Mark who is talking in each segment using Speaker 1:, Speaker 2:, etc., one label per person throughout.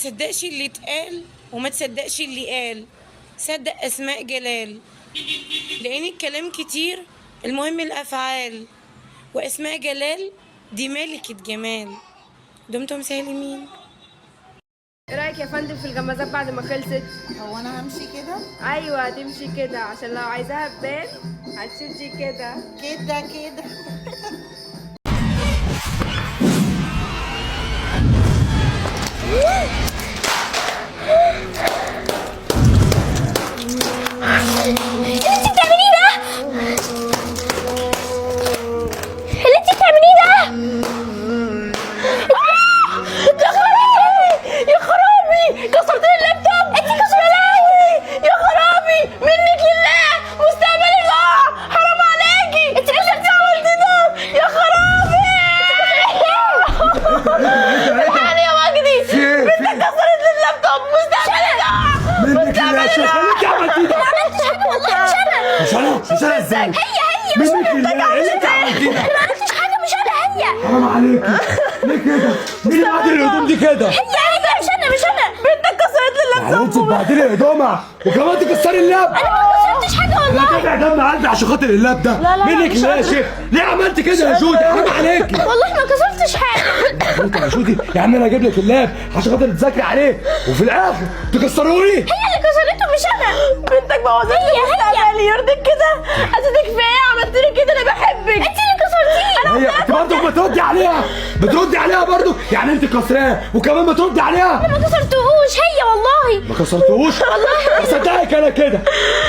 Speaker 1: تصدقش اللي اتقال وما تصدقش اللي قال، صدق أسماء جلال، لأن الكلام كتير المهم الأفعال، وأسماء جلال دي ملكة جمال. دمتم سالمين.
Speaker 2: ايه رايك يا فندم في الجمازات بعد ما خلصت؟
Speaker 3: هو انا همشي كده؟
Speaker 2: ايوه هتمشي كده عشان لو عايزاها تبان هتشدي كده
Speaker 3: كده كده.
Speaker 4: اللي انت بتعمليه ده يا خرابي كسرت لي اللابتوب. انت كسرتيه يا خرابي منك لله مستقبل الله حرام عليكي. انت ليه عملتي ده يا خرابي؟ الحقني يا مجدي بنتك كسرت لي اللابتوب. مستقبل الله
Speaker 5: منك لله. انت عملتي ده؟
Speaker 4: ما عملتش حاجه والله.
Speaker 5: مش انا ازاي؟
Speaker 4: هي مش
Speaker 5: منك لله. ايه اللي انت عملتيه ده؟
Speaker 4: ما عملتش حاجه مش انا هي.
Speaker 5: حرام عليكي. ليه كده؟ مين اللي بعدل الهدوم دي كده؟
Speaker 4: هي مش انا بنتك كسرت لي
Speaker 5: يعني انت تبهدلي هدومها وكمان تكسري اللاب؟
Speaker 4: انا ما كسرتش حاجه والله.
Speaker 5: لا تدفع دم قلبي عشان خاطر اللاب ده.
Speaker 4: لا،
Speaker 5: منك
Speaker 4: مش
Speaker 5: لله يا
Speaker 4: قادرة.
Speaker 5: شيخ. ليه عملت كده يا جودي؟ حرام عليكي.
Speaker 4: والله ما كسرتش حاجه.
Speaker 5: انت يا جودي يا عم انا اجيب لك اللاب عشان خاطر تذاكري عليه وفي الاخر تكسروه لي.
Speaker 4: هي اللي كسرته مش انا. بنتك بوظت لي مستقبلي. يرضيك كده؟ قصدك في ايه؟ عملت لي كده؟ انا بحبك. انت اللي كسرتيه.
Speaker 5: هي انت برضه بتردي عليها. بتردي عليها برضه. يعني انت كسراه وكمان بتردي عليها.
Speaker 4: ما كسرتهوش هي والله.
Speaker 5: ما كسرتهوش؟
Speaker 4: والله
Speaker 5: صدقك انا كده.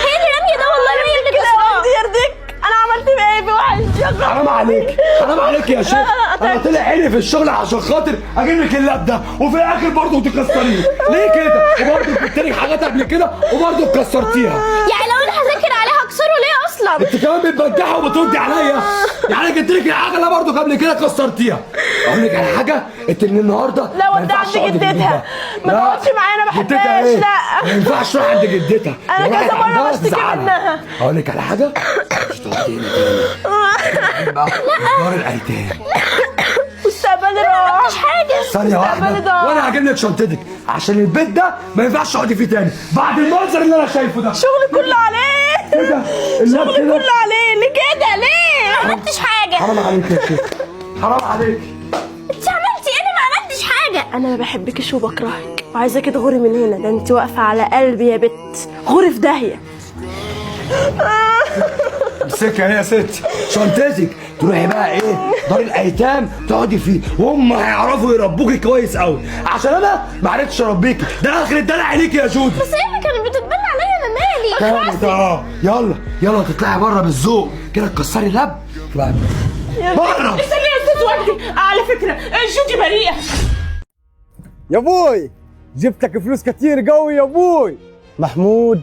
Speaker 4: هي اللي راميه ده والله. هي اللي كسرته. يرضيك؟ انا عملت بايه في وحش؟
Speaker 5: حرام عليك. حرام عليك يا شيخ. انا طلع عيني في الشغل عشان خاطر اجيب لك اللاب ده وفي الاخر برضه تكسريه. ليه كده؟ وبرضه جبت لك حاجات قبل كده وبرضه كسرتيها.
Speaker 4: يعني لو انا هذاكر عليها هكسره ليه اصلا؟
Speaker 5: انت كمان بتبجحي وبتردي عليا. يعني جبت لك الحاجه اللي برضه قبل كده كسرتيها. اقول لك على حاجه انت من النهارده
Speaker 4: لا
Speaker 5: ما
Speaker 4: ودي
Speaker 5: ينفعش
Speaker 4: عند
Speaker 5: تقعدي في البيت
Speaker 4: جدتها.
Speaker 5: ده.
Speaker 4: ما
Speaker 5: لا.
Speaker 4: تقعدش معايا انا
Speaker 5: جدتها
Speaker 4: بحبهاش.
Speaker 5: ايه؟
Speaker 4: لا
Speaker 5: ما ينفعش تروح عند جدتها.
Speaker 4: أنا
Speaker 5: يا
Speaker 4: كذا
Speaker 5: راجل
Speaker 4: مرة
Speaker 5: عندها
Speaker 4: بشتكي
Speaker 5: تزعلها.
Speaker 4: منها.
Speaker 5: اقول لك على حاجه مش تقعدي هنا تاني. دار الايتام.
Speaker 4: مستقبلي راح. مش حاجه.
Speaker 5: ثانية واحدة
Speaker 4: ده.
Speaker 5: وانا هجيب لك شنطتك عشان البيت ده ما ينفعش تقعدي فيه تاني بعد المنظر اللي انا شايفه ده.
Speaker 4: شغلي كله عليه.
Speaker 5: كده اللاب
Speaker 4: شغلي
Speaker 5: كده.
Speaker 4: كله عليه. ليه كده؟ ليه؟ ما عملتش حاجه.
Speaker 5: حرام عليك يا شيخ. حرام عليك.
Speaker 4: انت عملتي ايه؟ انا ما عملتش حاجه. انا ما بحبكش وبكرهك وعايزاكي تغوري من هنا. ده انت واقفه على قلبي يا بت. غوري في داهيه.
Speaker 5: امسكها هي يا ست شنطتك تروحي بقى ايه دار الايتام تقعدي فيه وهم هيعرفوا يربوكي كويس قوي عشان انا ما عرفتش اربيكي. ده اخر الدلع عليكي يا جودي.
Speaker 4: بس هي اللي كانت بتتبلى عليا. انا مالي؟
Speaker 5: كانت يلا يلا تطلعي بره بالذوق كده تكسري لب تطلعي بره.
Speaker 4: استني يا استاذ وجدي. على فكره جودي بريئه.
Speaker 6: يا بوي جبت لك فلوس كتير قوي يا بوي.
Speaker 7: محمود،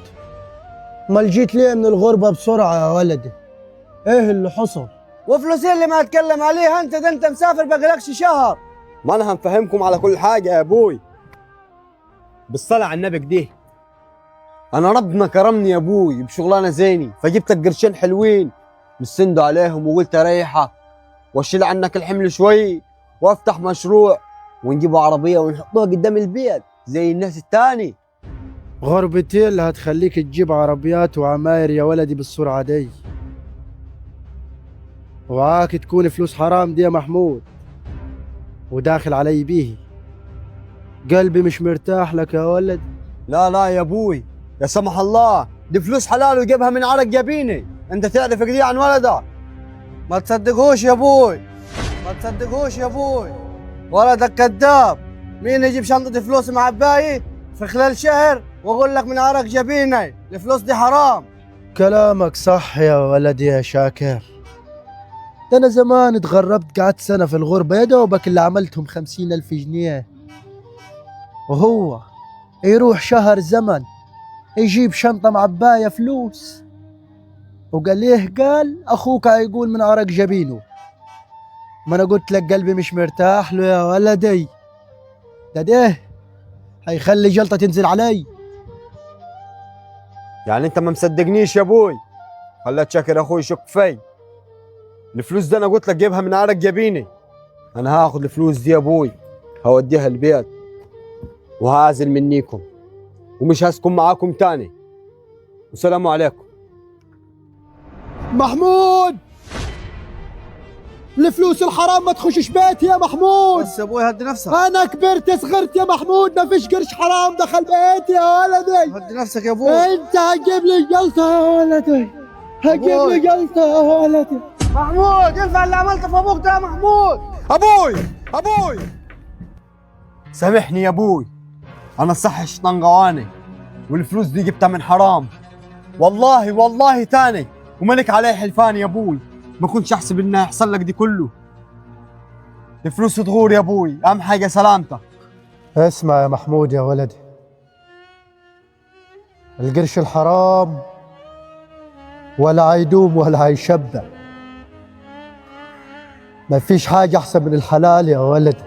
Speaker 7: امال جيت ليه من الغربة بسرعة يا ولدي؟ ايه اللي حصل؟
Speaker 6: وفلوسين اللي ما اتكلم عليها انت ده انت مسافر بقالكش شهر. ما انا هنفهمكم على كل حاجة يا ابوي. بالصلاة على النبي كده. انا ربنا كرمني يا ابوي بشغلانة زيني فجبت لك قرشين حلوين مستندوا عليهم وقلت اريحك واشيل عنك الحمل شوي وافتح مشروع ونجيبوا عربية ونحطوها قدام البيت زي الناس التاني.
Speaker 7: غربتي اللي هتخليك تجيب عربيات وعماير يا ولدي بالسرعة دي. وعاك تكون فلوس حرام دي يا محمود وداخل علي بيه. قلبي مش مرتاح لك يا ولد.
Speaker 6: لا لا يا ابوي يا سمح الله دي فلوس حلال وجابها من عرق جبيني. انت تعرف كده عن ولدك. ما تصدقوش يا ابوي. ما تصدقوش يا ابوي. ولدك كذاب. مين يجيب شنطة فلوس مع عباية في خلال شهر واقول لك من عرق جبيني الفلوس دي حرام.
Speaker 7: كلامك صح يا ولدي يا شاكر. ده انا زمان اتغربت قعدت سنة في الغربة يا دوبك اللي عملتهم 50,000 جنيه. وهو يروح شهر زمن يجيب شنطة معباية فلوس وقال ليه؟ قال اخوك هيقول من عرق جبينه. ما انا قلت لك قلبي مش مرتاح له يا ولدي. ده هيخلي جلطة تنزل علي.
Speaker 6: يعني انت ما مصدقنيش يا ابوي. خليت شاكر اخوي يشك في الفلوس دي. انا قلت لك جيبها من عرق جبيني. انا هاخد الفلوس دي يا ابوي هوديها البيت وهازل منيكم ومش هسكن معاكم تاني. والسلام عليكم.
Speaker 7: محمود، الفلوس الحرام ما تخشش بيتي يا محمود.
Speaker 8: بس يا ابوي هدي نفسك.
Speaker 7: انا كبرت صغرت يا محمود، ما فيش قرش حرام دخل بيتي يا ولدي.
Speaker 8: هدي نفسك يا ابوي.
Speaker 7: انت هتجيب لي جلطه يا ولدي، هتجيب لي جلطه يا ولدي.
Speaker 8: محمود ينفع اللي عملته في ابوك ده يا محمود؟
Speaker 6: ابوي سامحني يا ابوي، انا صح شيطان قواني، والفلوس دي جبتها من حرام. والله تاني وملك عليه حلفان يا ابوي، ما كنتش احسب انه يحصل لك دي كله. الفلوس تغور يا ابوي، اهم حاجه سلامتك.
Speaker 7: اسمع يا محمود يا ولدي، القرش الحرام ولا هيدوم ولا هيشبع. ما فيش حاجة أحسن من الحلال يا ولدي.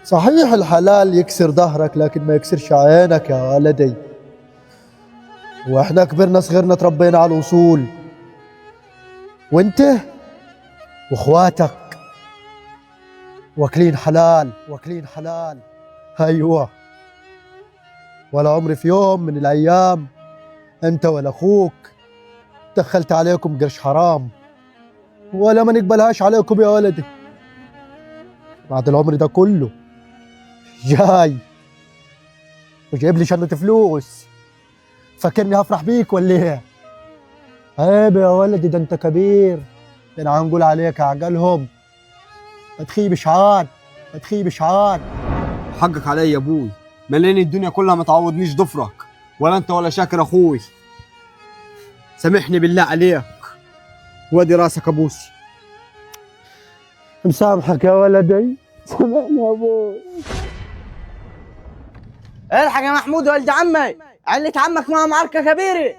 Speaker 7: صحيح الحلال يكسر ظهرك لكن ما يكسرش عينك يا ولدي. واحنا كبرنا صغرنا تربينا على الوصول، وانت واخواتك واكلين حلال. ايوه، ولا عمري في يوم من الايام انت ولا اخوك دخلت عليكم قرش حرام، ولا ما نقبلهاش عليكم يا ولدي. بعد العمر ده كله جاي وجايب لي شنطة فلوس، فاكرني هفرح بيك ولا ايه؟ عيب يا ولدي، ده انت كبير، ده انا هنقول عليك عقلهم. ما تخيبش عاد،
Speaker 6: حقك علي يا ابوي، ملاني الدنيا كلها ما تعوضنيش ضفرك، ولا انت ولا شاكر اخوي. سامحني بالله عليك، وادي راسك ابوسي.
Speaker 7: مسامحك يا ولدي، سامحني يا ابوي.
Speaker 8: الحق يا محمود ولد عمي، علة عمك مع معركة كبيرة.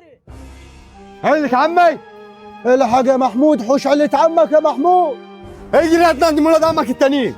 Speaker 6: علك عمي،
Speaker 7: الحق يا محمود، حوش علة عمك يا محمود.
Speaker 6: اجري هات عند ولاد عمك التانيين.